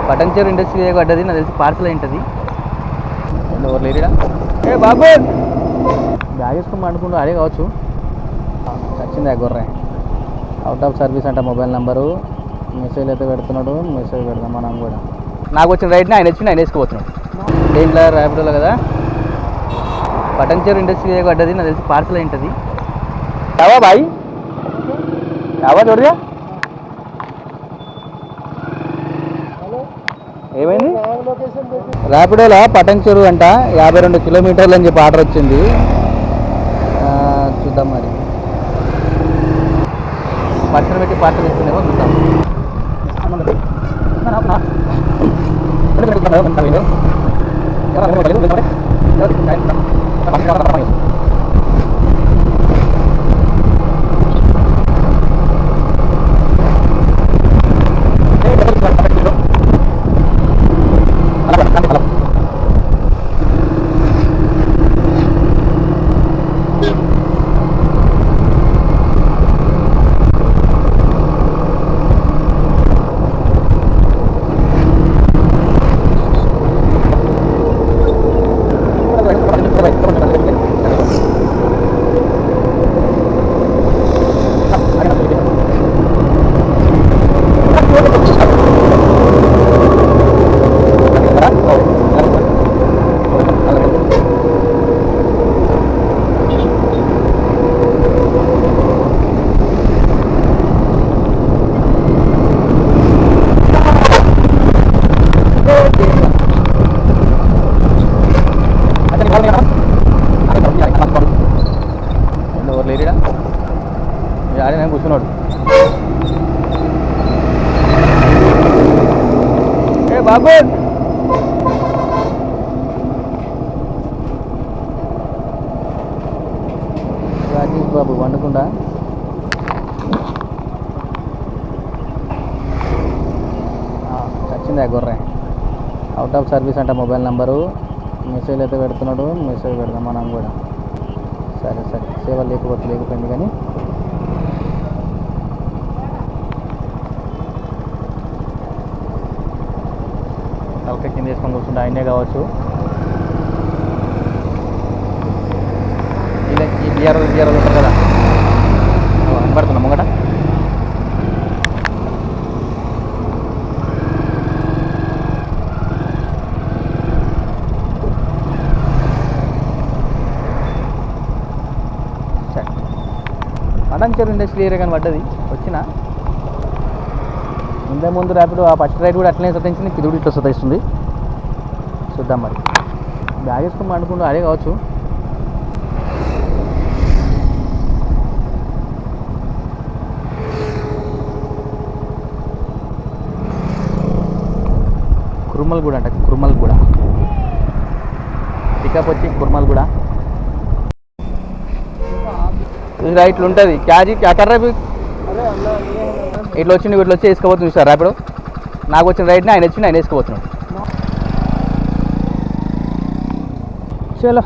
Patancheru industry పడ్డది, నాకు తెలిసి పార్సల్ ఉంటుంది. ఎవరు లేరుడా? ఏ బాబు బ్యాగ్ వేసుకొని అనుకుంటూ అదే కావచ్చు. వచ్చింది ఆ గొర్రె. అవుట్ ఆఫ్ సర్వీస్ అంట మొబైల్ నెంబరు. మెసేజ్ అయితే పెడుతున్నాడు, మెసేజ్ పెడదాం మనం కూడా. నాకు వచ్చిన రైట్ని ఆయన వచ్చి ఆయన వేసుకుపోతున్నాడు. దేంట్లో ర్యాపిడోలో కదా. పటంచేరు ఇండస్ట్రీ పడ్డది, నాకు తెలిసి పార్సల్ ఉంటుంది. కావా బాయ్, కావా చూడగా ఏమైంది? ర్యాపిడోలో పటంచెరు అంట 52 కిలోమీటర్లు అని చెప్పి ఆర్డర్ వచ్చింది. చూద్దాం మరి. పర్సన్ పెట్టి పార్సల్ ఇస్తుందేమో చూద్దాం. ఎవరు లేరుడా? ఆడే నేను కూర్చున్నాడు. ఏ బాబు రాజీవ్ బాబు వండకుండా వచ్చింది ఆ గొర్రె. అవుట్ ఆఫ్ సర్వీస్ అంట మొబైల్ నెంబరు. మెసేజ్ అయితే పెడుతున్నాడు, మెసేజ్ పెడదాం మనం కూడా. సరే సరే, సేవ లేకపోయింది కానీ తలక కింద వేసుకొని కూర్చుంటే ఆయనే కావచ్చు. ఈ బిఆర్ ఉంటారు కదా, కనబడుతున్నా ముంగట. పటంచెరు ఇండస్ట్రీ ఏరియా కానీ పడ్డది. వచ్చిన ముందు ర్యాపిడో ఆ ఫస్ట్ రైడ్ కూడా అట్లనే సతాయించింది, ఇది కూడా ఇట్లా సతాయిస్తుంది. చూద్దాం మరి. బ్యాగ్ వేసుకొని అనుకుంటూ అదే కావచ్చు. కుర్మల్గూడ అంట, కుర్మల్గూడ. పికప్ వచ్చి కుర్మల్గూడ. ఇట్లా ఉంటుంది క్యాజీ క్యాకర్ రేపు ఇట్లా వచ్చి వేసుకోబోతుంది సార్ ర్యాపిడో. నాకు వచ్చిన రైట్ని ఆయన వచ్చి ఆయన వేసుకోబోతున్నాడు. చలో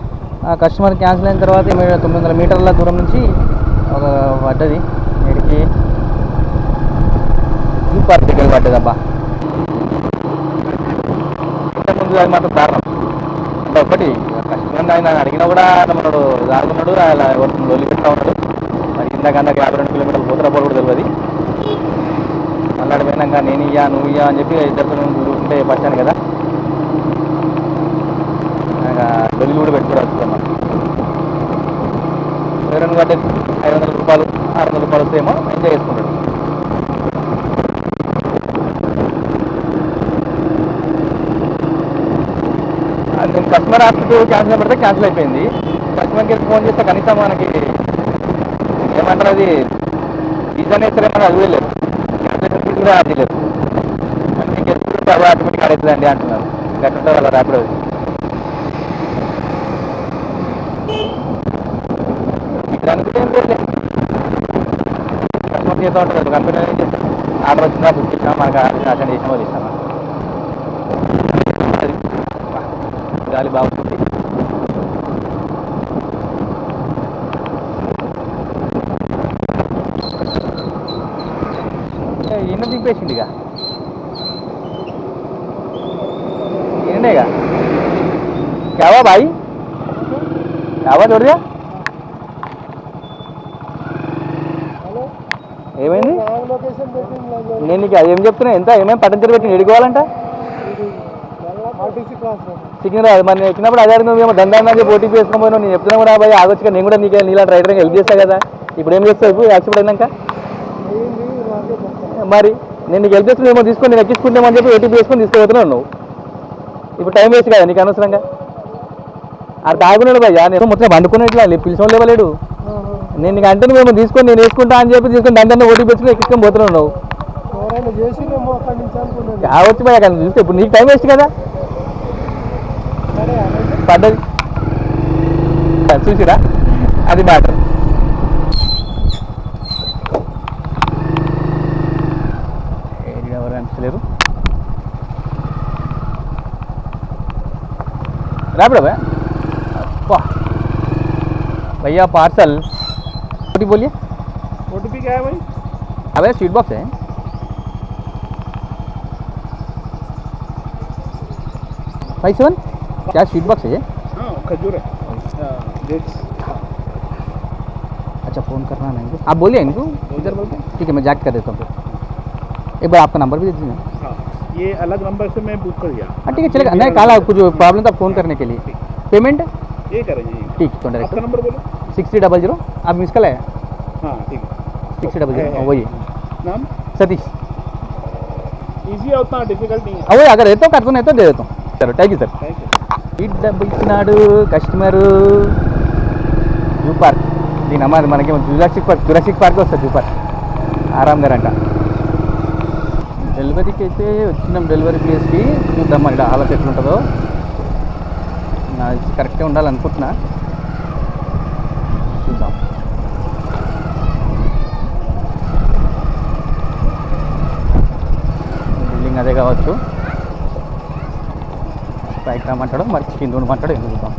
ఆ కస్టమర్ క్యాన్సిల్ అయిన తర్వాత 900 మీటర్ల దూరం నుంచి ఒక పడ్డది. వీడికి జూ పార్క్ దగ్గర పడ్డది. అబ్బా ఇంతకుముందు అది మాత్రం కారణం అంటే ఒకటి కస్టమర్ ఆయన అడిగినా కూడా మనడు దాగున్నాడు, అలా ఎవరు లొల్లి పెడతా ఉన్నాడు. మరి ఇందాక 52 కిలోమీటర్లు పోతున్నా కూడా తెలియదు. మళ్ళీ పోయినాక నేను ఇయ్యా నువ్వు ఇయ్యా అని చెప్పి ఇద్దరు ఉంటే పచ్చాను కదా, లొల్లి కూడా పెట్టుకోవచ్చు. మనం వేరే కట్టే 500 రూపాయలు 600 రూపాయలు వస్తేమో ఎంజాయ్ చేసుకుంటాడు. నేను కస్టమర్ యాప్కి క్యాన్సిల్ పెడితే క్యాన్సిల్ అయిపోయింది. కస్టమర్కి ఫోన్ చేస్తే కనీసం మనకి ఏమంటారు అది రీజన్ వేస్తారేమో అది లేదు, క్యాన్సిలేషన్ ఫీజు కూడా అది లేదు. మీకు ఎత్తుకుంటే అవి ఆటోమేటిక్ అవుతుందండి అంటున్నారు. గట్టుంటారు వాళ్ళ ర్యాపిడో. మీకు అనుకుంటే ఏం లేదు, కస్టమర్ చేస్తూ ఉంటుంది. కంపెనీ ఏం చేస్తాం, ఆర్డర్ వచ్చిందా బుక్ చేసినా మనకు అటెండ్ చేసిన వాళ్ళు ఇస్తాం. గాలి బాగుంటుంది. ఈయన దింపేసింది ఇక का क्या हुआ भाई क्या हुआ छोड़ दिया ఏమైంది నేను నీకు ఏం చెప్తున్నా ఎంత ఏమేమి పట్టణం పెట్టి ఎడుకోవాలంట సికింద్రాబాద్ మరి నేను ఎక్కినప్పుడు అదే నువ్వేమో దందాన్ని ఓటీపీ వేసుకొని పోయినా నేను చెప్తున్నా కూడా బాయ్ ఆగొచ్చుగా నేను కూడా నీకు నీలాంటి రైడర్గా హెల్ప్ చేస్తా కదా ఇప్పుడు ఏం చేస్తావు ఇప్పుడు యాక్సిడెంట్ అయినాక మరి నేను నీకు హెల్ప్ చేస్తున్నా ఏమో తీసుకొని నేను ఎక్కించుకుంటామని చెప్పి ఓటీపీ వేసుకొని తీసుకుపోతున్నావు నువ్వు ఇప్పుడు టైం వేస్ట్ కదా నీకు అనవసరంగా అది తాగున్నాడు భయ్యా నేను మొత్తం వండుకున్నట్లా పిలిచిన లేవలేడు నేను నీకు అంటే మేము తీసుకొని నేను వేసుకుంటా అని చెప్పి తీసుకొని దాని ఓటీపీ పెట్టుకుని ఎక్కించుకొని పోతున్నావు నువ్వు కావచ్చు భయ్యా కానీ చూస్తే ఇప్పుడు నీకు టైం వేస్ట్ కదా పడ్డది చూసిరా అది మ్యాటర్ ఎవరు అనిపించలేరు रापिडो भैया वाह भैया पार्सल ओटीपी बोलिए ओटीपी क्या है भाई अबे स्वीट बॉक्स है 57 क्या स्वीट बॉक्स है ये हाँ खजूर है अच्छा फ़ोन करना है इनको आप बोलिए इनको इधर बोलते हैं ठीक है मैं जैक कर देता हूँ फिर एक बार आपका नंबर भी दे दीजिए हाँ ये अलग नंबर से मैं बुक कर दिया हाँ ठीक है चलेगा नहीं कल कुछ प्रॉब्लम था फ़ोन करने के लिए पेमेंट ये करेंगे ठीक तो डायरेक्ट आपका नंबर बोलो 6000 आप मिस कल है हाँ ठीक है 6000 वही नाम सतीश ఈజీ है उतना डिफिकल्ट नहीं है అవే అక్కడ ఏదో కట్టుకుని అయితే దేదాం సరే thank you sir thank you it డబ్బు ఇచ్చినాడు కస్టమరు జూ పార్క్ దీని అమ్మ మనకేమో జురాసిక్ పార్క్ వస్తుంది జూ పార్క్ ఆరామ్ గారు అంట డెలివరీకి అయితే వచ్చినాం డెలివరీ ప్లేస్కి చూద్దాం ఇక్కడ హాలత్ ఎట్లుంటుందో నాకు కరెక్ట్గా ఉండాలనుకుంటున్నా చూద్దాం బిల్డింగ్ అదే కావచ్చు పైకి రమ్మంటాడు మరి కింద ఉండమంటాడు ఎందుకు చూద్దాం